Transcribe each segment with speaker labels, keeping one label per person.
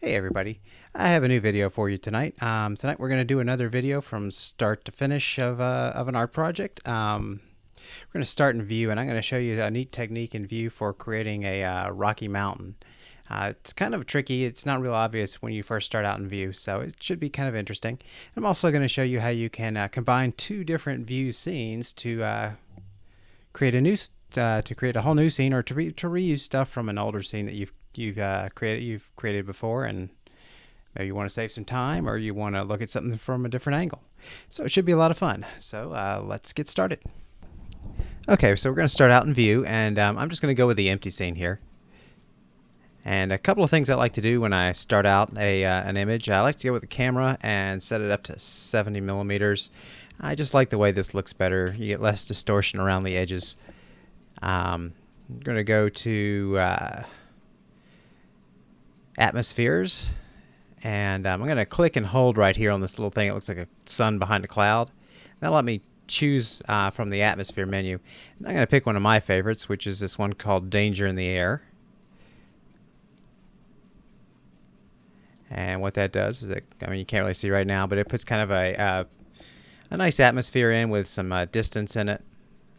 Speaker 1: Hey everybody, I have a new video for you tonight. Tonight we're going to do another video from start to finish of an art project. We're going to start in View, and I'm going to show you a neat technique in View for creating a rocky mountain. It's kind of tricky. It's not real obvious when you first start out in View, so it should be kind of interesting. I'm also going to show you how you can combine two different View scenes to create a new to create a whole new scene, or to reuse stuff from an older scene that you've created before, and maybe you want to save some time, or you want to look at something from a different angle. So it should be a lot of fun. So let's get started. Okay, so we're going to start out in View, and I'm just going to go with the empty scene here. And a couple of things I like to do when I start out an image, I like to go with the camera and set it up to 70 millimeters. I just like the way this looks better. You get less distortion around the edges. I'm going to go to atmospheres, and I'm going to click and hold right here on this little thing. It looks like a sun behind a cloud. That'll let me choose from the atmosphere menu. And I'm going to pick one of my favorites, which is this one called Danger in the Air. And what that does is that, I mean, you can't really see right now, but it puts kind of a nice atmosphere in with some distance in it.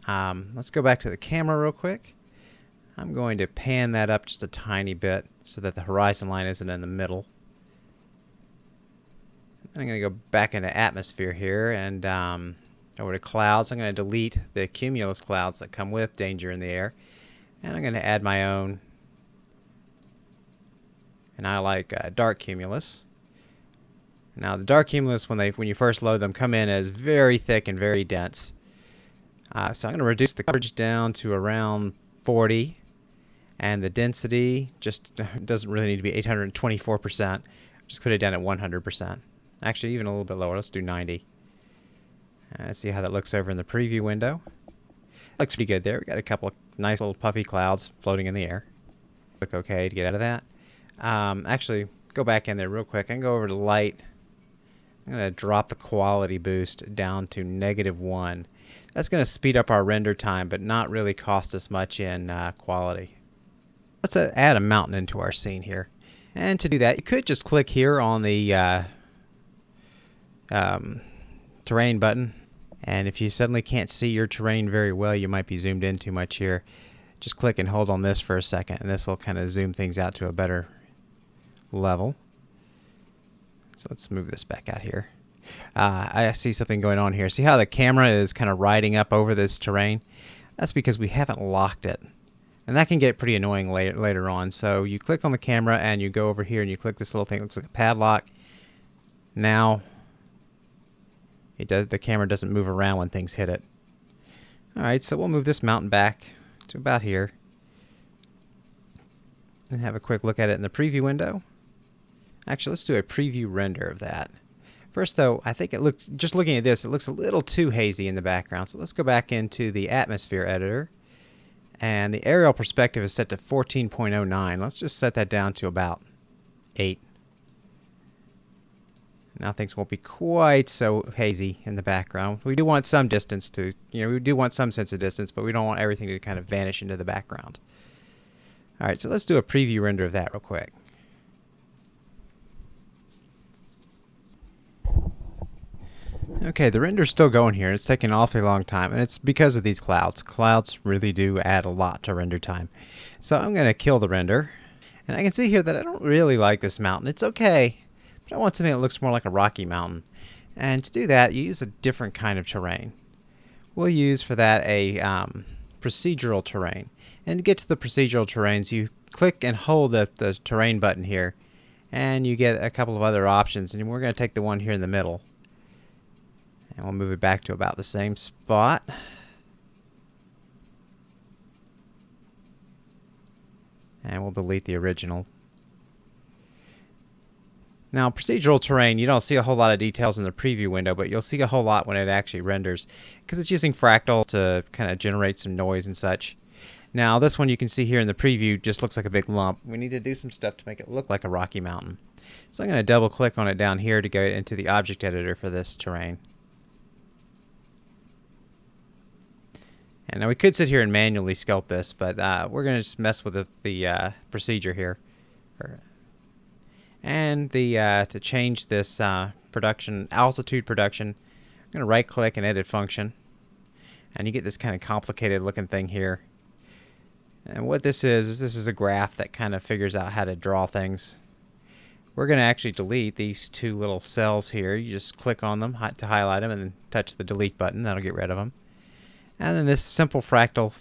Speaker 1: Let's go back to the camera real quick. I'm going to pan that up just a tiny bit so that the horizon line isn't in the middle. I'm going to go back into atmosphere here and over to clouds. I'm going to delete the cumulus clouds that come with Danger in the Air, and I'm going to add my own. And I like dark cumulus. Now the dark cumulus, when you first load them, come in as very thick and very dense. So I'm going to reduce the coverage down to around 40, and the density just doesn't really need to be 824%. Just put it down at 100%. Actually, even a little bit lower. Let's do 90. Let's see how that looks over in the preview window. Looks pretty good there. We got a couple of nice little puffy clouds floating in the air. Click OK to get out of that. Actually, go back in there real quick. I can go over to light. I'm going to drop the quality boost down to -1. That's going to speed up our render time, but not really cost us much in quality. Let's add a mountain into our scene here. And to do that, you could just click here on the terrain button. And if you suddenly can't see your terrain very well, you might be zoomed in too much here. Just click and hold on this for a second, and this will kind of zoom things out to a better level. So let's move this back out here. I see something going on here. See how the camera is kind of riding up over this terrain? That's because we haven't locked it. And that can get pretty annoying later on. So you click on the camera and you go over here and you click this little thing. It looks like a padlock. Now the camera doesn't move around when things hit it. Alright, so we'll move this mountain back to about here. And have a quick look at it in the preview window. Actually, let's do a preview render of that. First, though, I think it looks, just looking at this, it looks a little too hazy in the background. So let's go back into the atmosphere editor. And the aerial perspective is set to 14.09. Let's just set that down to about 8. Now things won't be quite so hazy in the background. We do want some distance to, we do want some sense of distance, but we don't want everything to kind of vanish into the background. Alright, so let's do a preview render of that real quick. Okay, the render's still going here. It's taking an awfully long time, and it's because of these clouds. Clouds really do add a lot to render time. So I'm going to kill the render. And I can see here that I don't really like this mountain. It's okay, but I want something that looks more like a rocky mountain. And to do that, you use a different kind of terrain. We'll use for that a procedural terrain. And to get to the procedural terrains, you click and hold the terrain button here, and you get a couple of other options. And we're going to take the one here in the middle. And we'll move it back to about the same spot. And we'll delete the original. Now, procedural terrain, you don't see a whole lot of details in the preview window, but you'll see a whole lot when it actually renders, because it's using fractal to kind of generate some noise and such. Now, this one you can see here in the preview just looks like a big lump. We need to do some stuff to make it look like a rocky mountain. So I'm going to double click on it down here to go into the object editor for this terrain. And now we could sit here and manually sculpt this, but we're going to just mess with the procedure here. And to change this altitude production, I'm going to right click and edit function. And you get this kind of complicated looking thing here. And what this is a graph that kind of figures out how to draw things. We're going to actually delete these two little cells here. You just click on them to highlight them and then touch the delete button. That'll get rid of them. And then this simple fractal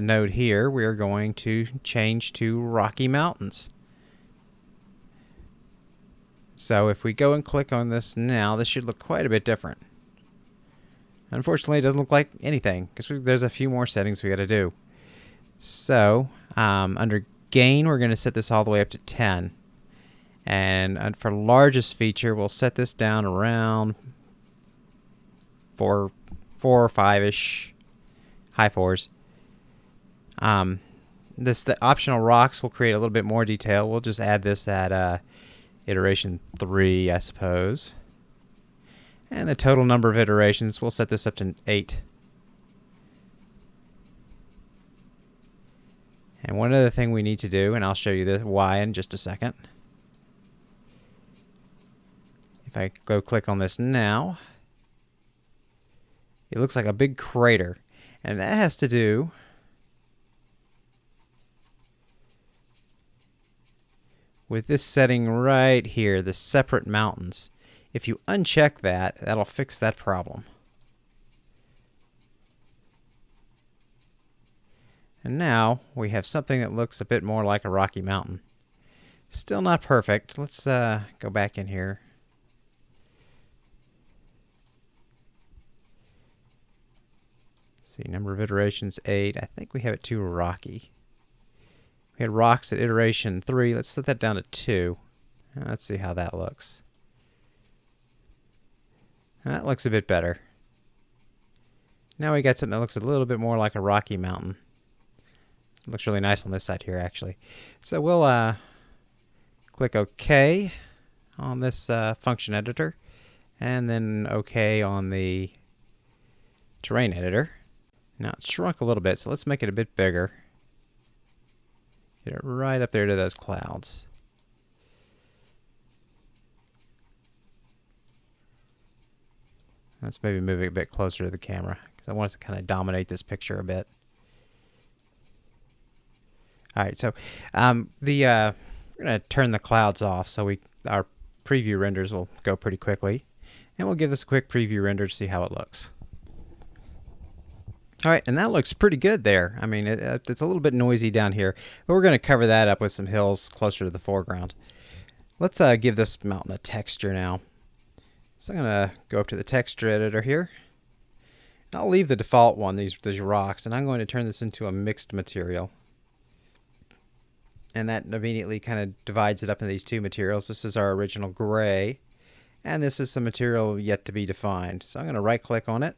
Speaker 1: node here, we're going to change to Rocky Mountains. So if we go and click on this now, this should look quite a bit different. Unfortunately, it doesn't look like anything because there's a few more settings we got to do. So under gain, we're going to set this all the way up to 10. And for largest feature, we'll set this down around 4 or 5-ish, high 4s. The optional rocks will create a little bit more detail. We'll just add this at iteration 3, I suppose. And the total number of iterations, we'll set this up to 8. And one other thing we need to do, and I'll show you the why in just a second. If I go click on this now, it looks like a big crater. And that has to do with this setting right here, the separate mountains. If you uncheck that, that'll fix that problem. And now we have something that looks a bit more like a Rocky Mountain. Still not perfect. Let's go back in here. Let's see, number of iterations 8. I think we have it too rocky. We had rocks at iteration 3. Let's set that down to 2. Let's see how that looks. That looks a bit better. Now we got something that looks a little bit more like a Rocky Mountain. It looks really nice on this side here, actually. So we'll click OK on this function editor, and then OK on the terrain editor. Now it's shrunk a little bit, so let's make it a bit bigger. Get it right up there to those clouds. Let's maybe move it a bit closer to the camera because I want it to kind of dominate this picture a bit. All right, so we're going to turn the clouds off so our preview renders will go pretty quickly. And we'll give this a quick preview render to see how it looks. All right, and that looks pretty good there. I mean, it's a little bit noisy down here, but we're going to cover that up with some hills closer to the foreground. Let's give this mountain a texture now. So I'm going to go up to the texture editor here. And I'll leave the default one, these rocks, and I'm going to turn this into a mixed material. And that immediately kind of divides it up into these two materials. This is our original gray, and this is the material yet to be defined. So I'm going to right click on it,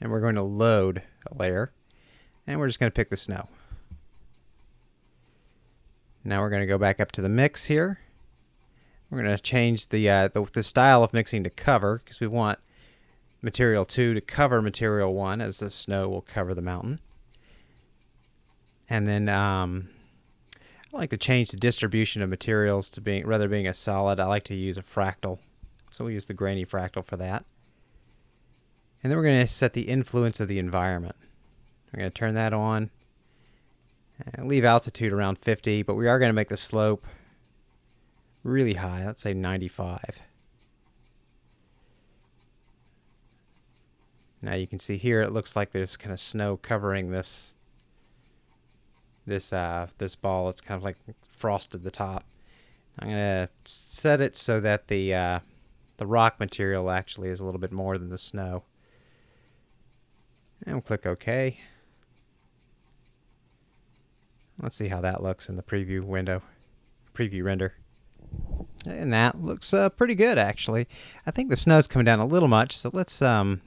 Speaker 1: and we're going to load a layer, and we're just going to pick the snow. Now we're going to go back up to the mix here. We're going to change the style of mixing to cover because we want material 2 to cover material 1 as the snow will cover the mountain. And then I like to change the distribution of materials to rather being a solid. I like to use a fractal, so we'll use the grainy fractal for that. And then we're going to set the influence of the environment. We're going to turn that on and leave altitude around 50, but we are going to make the slope really high. Let's say 95. Now you can see here it looks like there's kind of snow covering this ball. It's kind of like frosted the top. I'm going to set it so that the rock material actually is a little bit more than the snow. And we'll click OK. Let's see how that looks in the preview window, preview render. And that looks pretty good, actually. I think the snow's coming down a little much, so let's have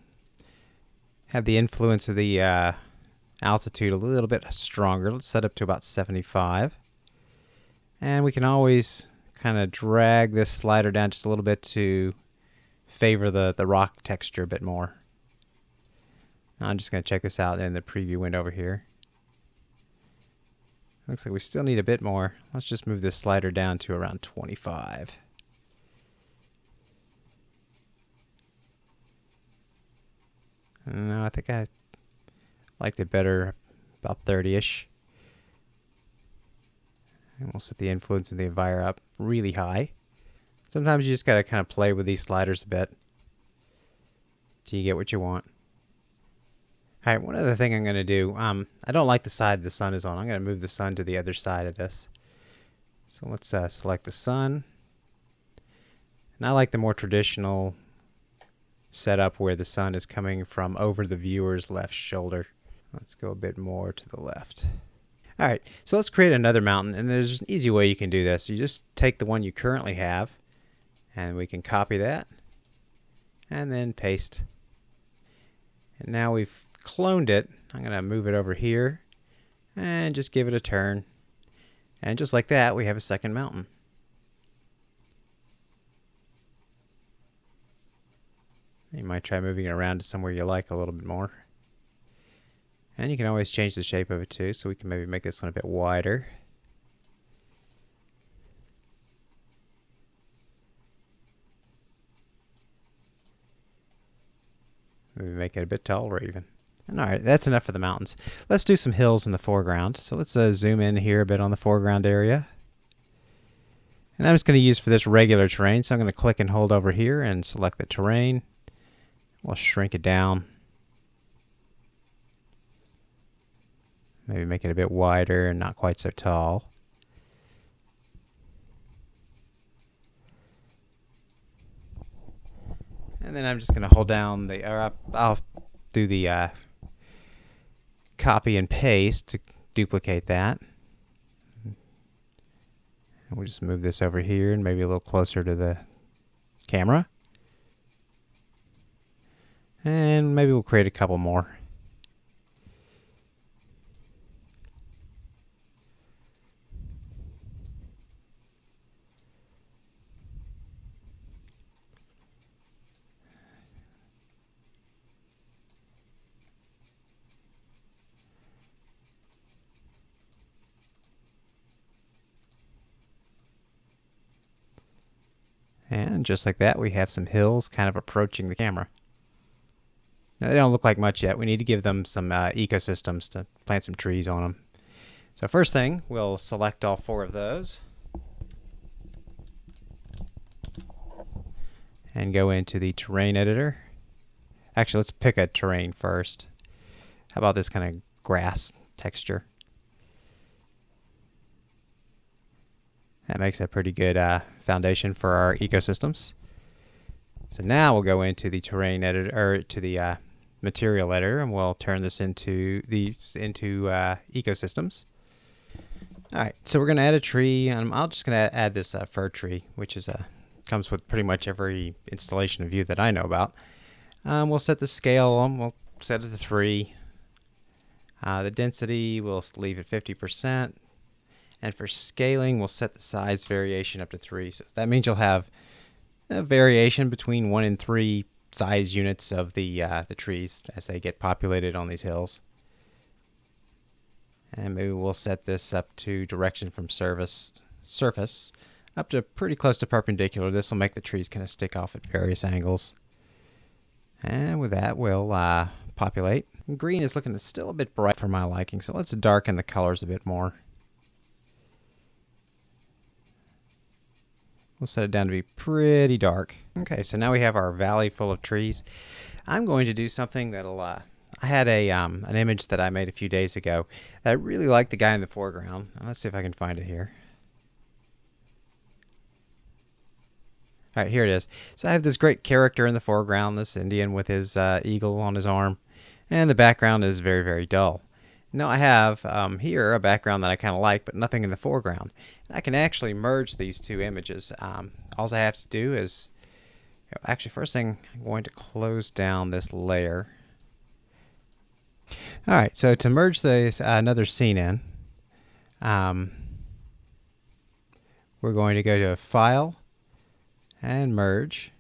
Speaker 1: the influence of the altitude a little bit stronger. Let's set up to about 75. And we can always kind of drag this slider down just a little bit to favor the rock texture a bit more. Now I'm just going to check this out in the preview window over here. Looks like we still need a bit more. Let's just move this slider down to around 25. No, I think I liked it better about 30-ish. And we'll set the influence and the envir up really high. Sometimes you just gotta kind of play with these sliders a bit till you get what you want. Alright, one other thing I'm going to do, I don't like the side the sun is on. I'm going to move the sun to the other side of this. So let's select the sun. And I like the more traditional setup where the sun is coming from over the viewer's left shoulder. Let's go a bit more to the left. Alright, so let's create another mountain, and there's an easy way you can do this. You just take the one you currently have, and we can copy that, and then paste. And now we've cloned it. I'm going to move it over here and just give it a turn. And just like that, we have a second mountain. You might try moving it around to somewhere you like a little bit more. And you can always change the shape of it too, so we can maybe make this one a bit wider. Maybe make it a bit taller even. Alright, that's enough for the mountains. Let's do some hills in the foreground. So let's zoom in here a bit on the foreground area. And I'm just going to use for this regular terrain, so I'm going to click and hold over here and select the terrain. We'll shrink it down. Maybe make it a bit wider and not quite so tall. And then I'm just going to hold down the, I'll do the copy and paste to duplicate that. And we'll just move this over here and maybe a little closer to the camera. And maybe we'll create a couple more. And just like that, we have some hills kind of approaching the camera. Now, they don't look like much yet. We need to give them some ecosystems to plant some trees on them. So first thing, we'll select all 4 of those. And go into the terrain editor. Actually, let's pick a terrain first. How about this kind of grass texture? That makes a pretty good foundation for our ecosystems. So now we'll go into the terrain editor, or to the material editor, and we'll turn this into ecosystems. All right, so we're going to add a tree, and I'm just going to add this fir tree, which is comes with pretty much every installation of Vue that I know about. We'll set the scale on. We'll set it to 3. The density we'll leave at 50%. And for scaling, we'll set the size variation up to 3. So that means you'll have a variation between 1 and 3 size units of the trees as they get populated on these hills. And maybe we'll set this up to direction from surface up to pretty close to perpendicular. This will make the trees kind of stick off at various angles. And with that, we'll populate. Green is looking still a bit bright for my liking, so let's darken the colors a bit more. We'll set it down to be pretty dark. Okay, so now we have our valley full of trees. I'm going to do something that'll, I had an image that I made a few days ago. I really like the guy in the foreground. Let's see if I can find it here. All right, here it is. So I have this great character in the foreground, this Indian with his eagle on his arm, and the background is very, very dull. Now I have here a background that I kind of like, but nothing in the foreground. And I can actually merge these 2 images. All I have to do is, actually first thing, I'm going to close down this layer. Alright, so to merge this another scene in, we're going to go to File and Merge.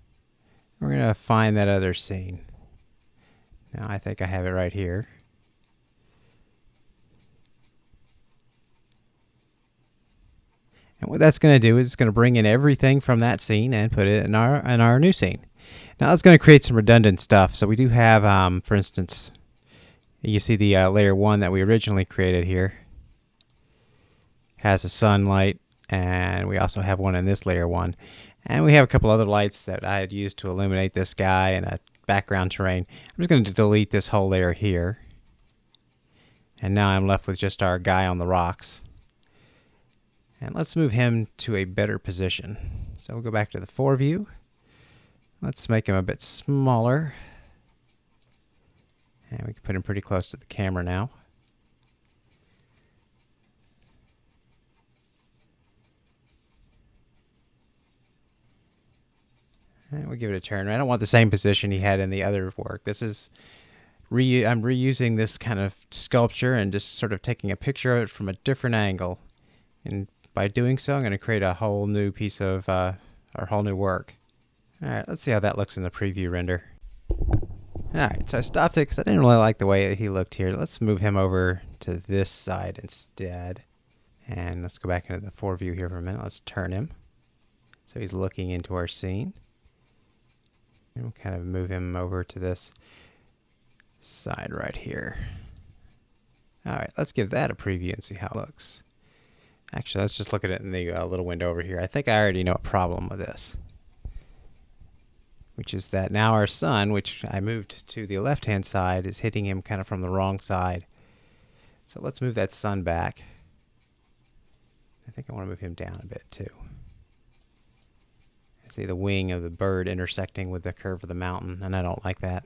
Speaker 1: We're going to find that other scene. Now I think I have it right here. And what that's going to do is it's going to bring in everything from that scene and put it in our new scene. Now it's going to create some redundant stuff. So we do have, for instance, you see the layer 1 that we originally created here has a sunlight, and we also have one in this layer 1. And we have a couple other lights that I had used to illuminate this guy and a background terrain. I'm just going to delete this whole layer here. And now I'm left with just our guy on the rocks. And let's move him to a better position. So we'll go back to the 4 view. Let's make him a bit smaller. And we can put him pretty close to the camera now. And we'll give it a turn. I don't want the same position he had in the other work. This is I'm reusing this kind of sculpture and just sort of taking a picture of it from a different angle. And by doing so, I'm going to create a whole new piece of our whole new work. All right, let's see how that looks in the preview render. Alright, so I stopped it because I didn't really like the way he looked here. Let's move him over to this side instead. And let's go back into the 4 view here for a minute. Let's turn him so he's looking into our scene. And we'll kind of move him over to this side right here. Alright, let's give that a preview and see how it looks. Actually, let's just look at it in the little window over here. I think I already know a problem with this, which is that now our sun, which I moved to the left-hand side, is hitting him kind of from the wrong side. So let's move that sun back. I think I want to move him down a bit too. I see the wing of the bird intersecting with the curve of the mountain, and I don't like that.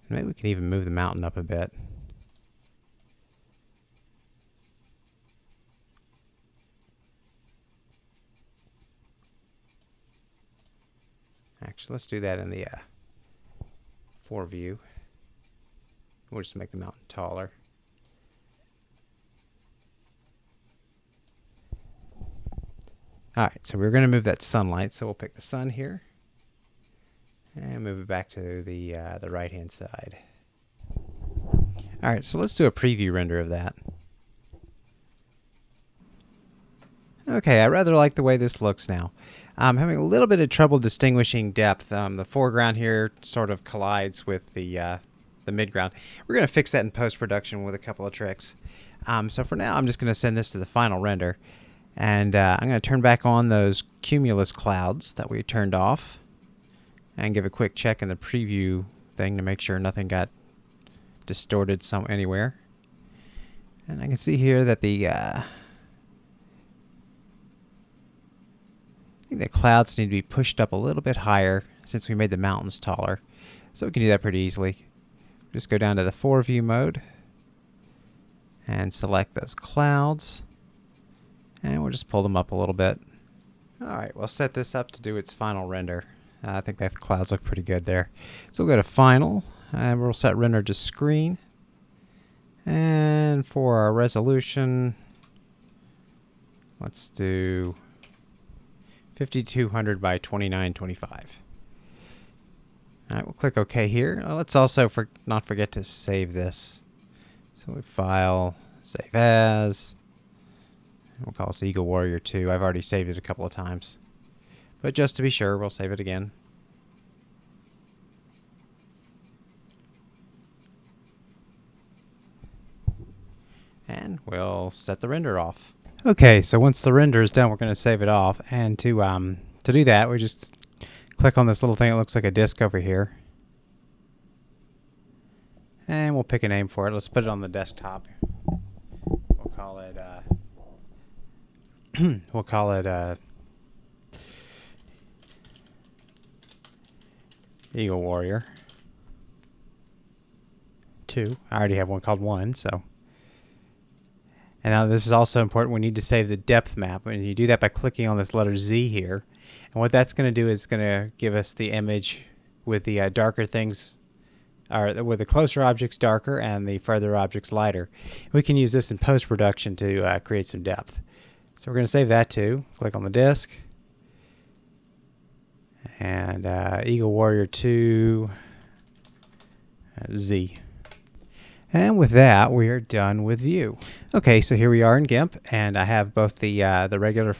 Speaker 1: Maybe we can even move the mountain up a bit. Actually, let's do that in the 4 view. We'll just make the mountain taller. Alright, so we're going to move that sunlight, so we'll pick the sun here and move it back to the right-hand side. Alright, so let's do a preview render of that. Okay, I rather like the way this looks now. I'm having a little bit of trouble distinguishing depth. The foreground here sort of collides with the midground. We're going to fix that in post-production with a couple of tricks. So for now, I'm just going to send this to the final render. And I'm going to turn back on those cumulus clouds that we turned off and give a quick check in the preview thing to make sure nothing got distorted anywhere. And I can see here that I think the clouds need to be pushed up a little bit higher since we made the mountains taller. So we can do that pretty easily. Just go down to the 4 view mode and select those clouds. And we'll just pull them up a little bit. Alright, we'll set this up to do its final render. I think that the clouds look pretty good there. So we'll go to Final, and we'll set Render to Screen. And for our resolution, let's do 5200 by 2925. Alright, we'll click OK here. Let's also not forget to save this. So we File, Save As. We'll call this Eagle Warrior 2. I've already saved it a couple of times. But just to be sure, we'll save it again. And we'll set the render off. Okay, so once the render is done, we're going to save it off. And to do that, we just click on this little thing that looks like a disk over here. And we'll pick a name for it. Let's put it on the desktop. We'll call it Eagle Warrior 2. I already have one called 1, so. And now this is also important. We need to save the depth map, and you do that by clicking on this letter Z here. And what that's going to do is going to give us the image with the darker things, or with the closer objects darker and the further objects lighter. We can use this in post-production to create some depth. So we're going to save that too. Click on the disk. And Eagle Warrior 2 Z. And with that, we are done with view. Okay, so here we are in GIMP, and I have both the regular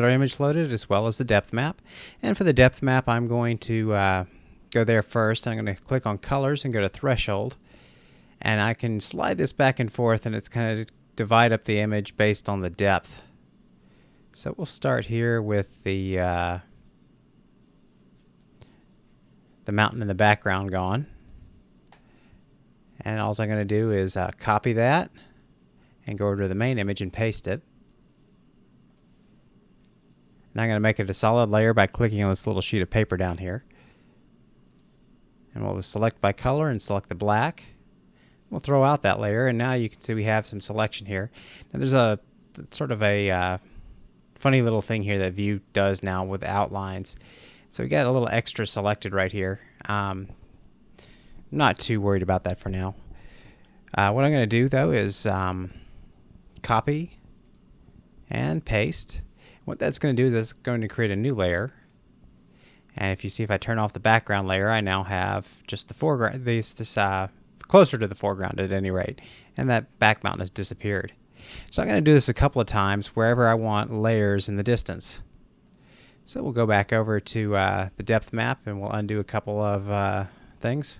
Speaker 1: image loaded as well as the depth map. And for the depth map, I'm going to go there first. I'm going to click on colors and go to threshold, and I can slide this back and forth, and it's kind of divide up the image based on the depth. So we'll start here with the mountain in the background gone. And all I'm going to do is copy that and go over to the main image and paste it. And I'm going to make it a solid layer by clicking on this little sheet of paper down here. And we'll select by color and select the black. We'll throw out that layer, and now you can see we have some selection here. Now there's a sort of a funny little thing here that View does now with outlines. So we got a little extra selected right here. Not too worried about that for now. What I'm going to do though is copy and paste. What that's going to do is it's going to create a new layer. And if you see, if I turn off the background layer, I now have just the foreground, this closer to the foreground at any rate, and that back mountain has disappeared. So I'm going to do this a couple of times wherever I want layers in the distance. So we'll go back over to the depth map, and we'll undo a couple of things.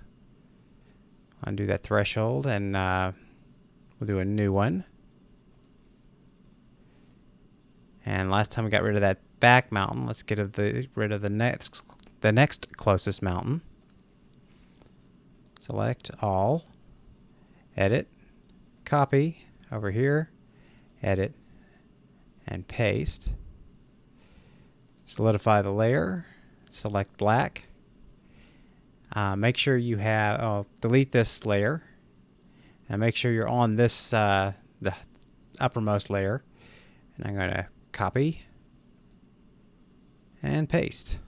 Speaker 1: Undo that threshold, and we'll do a new one. And last time we got rid of that back mountain, let's get rid of the next closest mountain. Select all, edit, copy over here, edit, and paste. Solidify the layer, select black. Make sure you have, delete this layer, and make sure you're on this, the uppermost layer. And I'm going to copy and paste.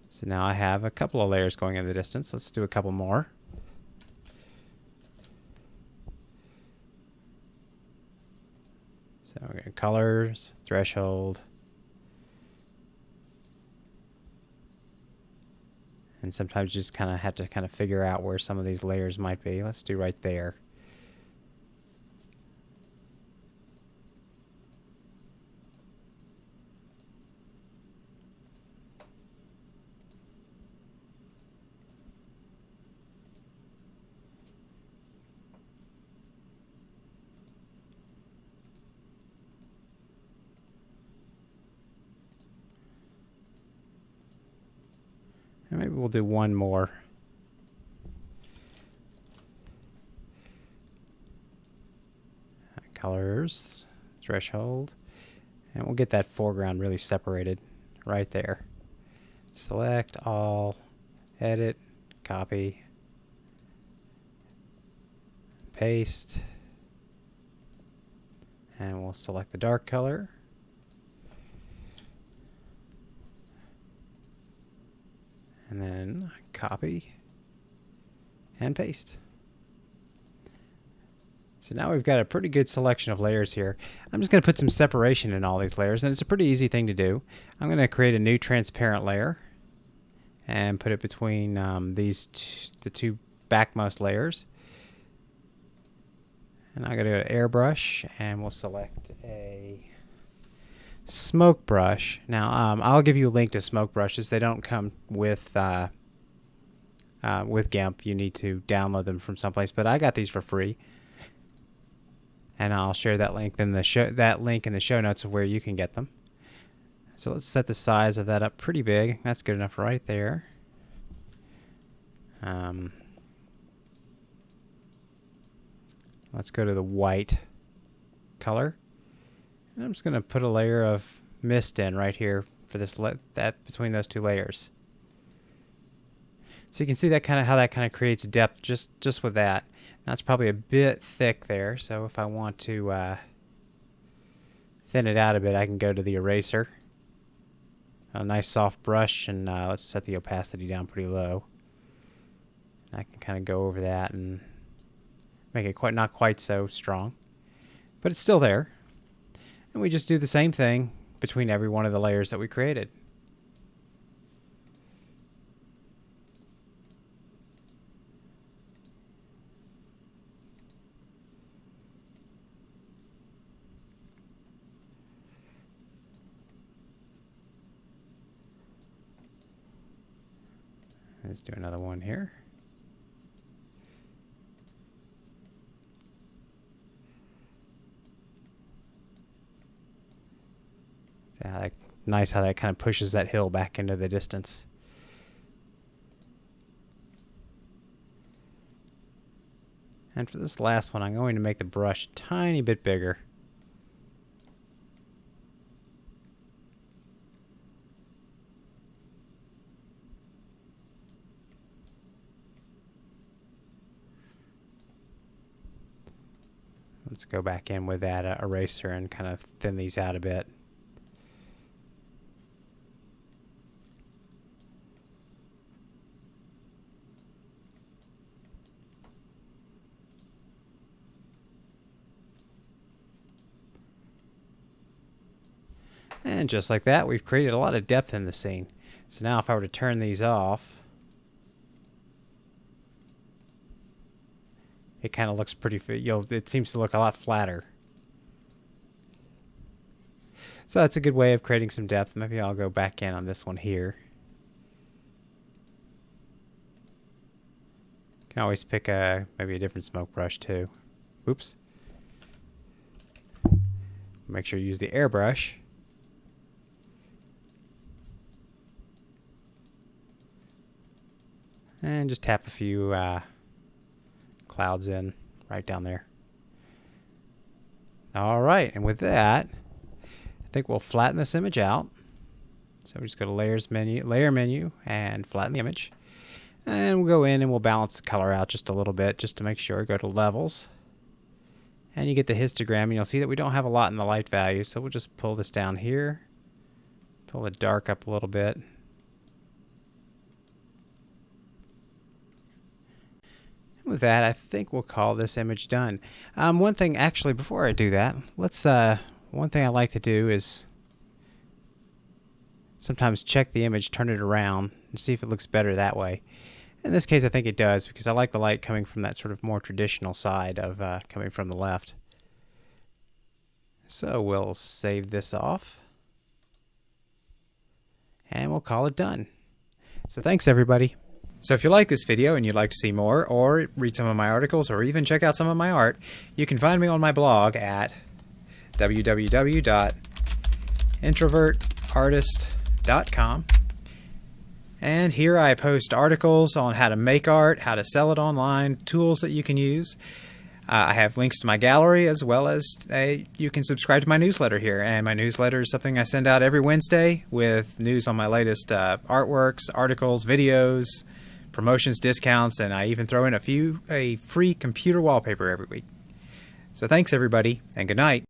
Speaker 1: So now I have a couple of layers going in the distance. Let's do a couple more. So we're going to colors, threshold, and sometimes you just kind of have to figure out where some of these layers might be. Let's do right there. And maybe we'll do one more. Colors, threshold, and we'll get that foreground really separated right there. Select all, edit, copy, paste, and we'll select the dark color. And then copy and paste. So now we've got a pretty good selection of layers here. I'm just going to put some separation in all these layers, and it's a pretty easy thing to do. I'm going to create a new transparent layer and put it between the two backmost layers. And I'm going to go to airbrush, and we'll select a smoke brush. Now I'll give you a link to smoke brushes. They don't come with GIMP. You need to download them from someplace, but I got these for free, and I'll share that link in the show notes of where you can get them. So let's set the size of that up pretty big. That's good enough right there. Let's go to the white color. And I'm just going to put a layer of mist in right here for this between those two layers. So you can see that how that creates depth just with that. Now it's probably a bit thick there, so if I want to thin it out a bit, I can go to the eraser. A nice soft brush, and let's set the opacity down pretty low. I can kind of go over that and make it not quite so strong, but it's still there. And we just do the same thing between every one of the layers that we created. Let's do another one here. See how that, nice how that kind of pushes that hill back into the distance. And for this last one, I'm going to make the brush a tiny bit bigger. Let's go back in with that eraser and kind of thin these out a bit. And just like that, we've created a lot of depth in the scene. So now if I were to turn these off, it kind of looks pretty, it seems to look a lot flatter. So that's a good way of creating some depth. Maybe I'll go back in on this one here. Can always pick maybe a different smoke brush too. Oops. Make sure you use the airbrush. And just tap a few clouds in right down there. Alright, and with that, I think we'll flatten this image out. So we just go to layer menu, and flatten the image. And we'll go in and we'll balance the color out just a little bit, just to make sure. Go to levels. And you get the histogram, and you'll see that we don't have a lot in the light value, so we'll just pull this down here. Pull the dark up a little bit. With that, I think we'll call this image done. One thing, actually, before I do that, let's. One thing I like to do is sometimes check the image, turn it around, and see if it looks better that way. In this case, I think it does, because I like the light coming from that sort of more traditional side of coming from the left. So we'll save this off, and we'll call it done. So thanks, everybody. So if you like this video and you'd like to see more, or read some of my articles, or even check out some of my art, you can find me on my blog at www.introvertartist.com. And here I post articles on how to make art, how to sell it online, tools that you can use. I have links to my gallery, as well as you can subscribe to my newsletter here. And my newsletter is something I send out every Wednesday with news on my latest artworks, articles, videos, promotions, discounts, and I even throw in a free computer wallpaper every week. So thanks, everybody, and good night.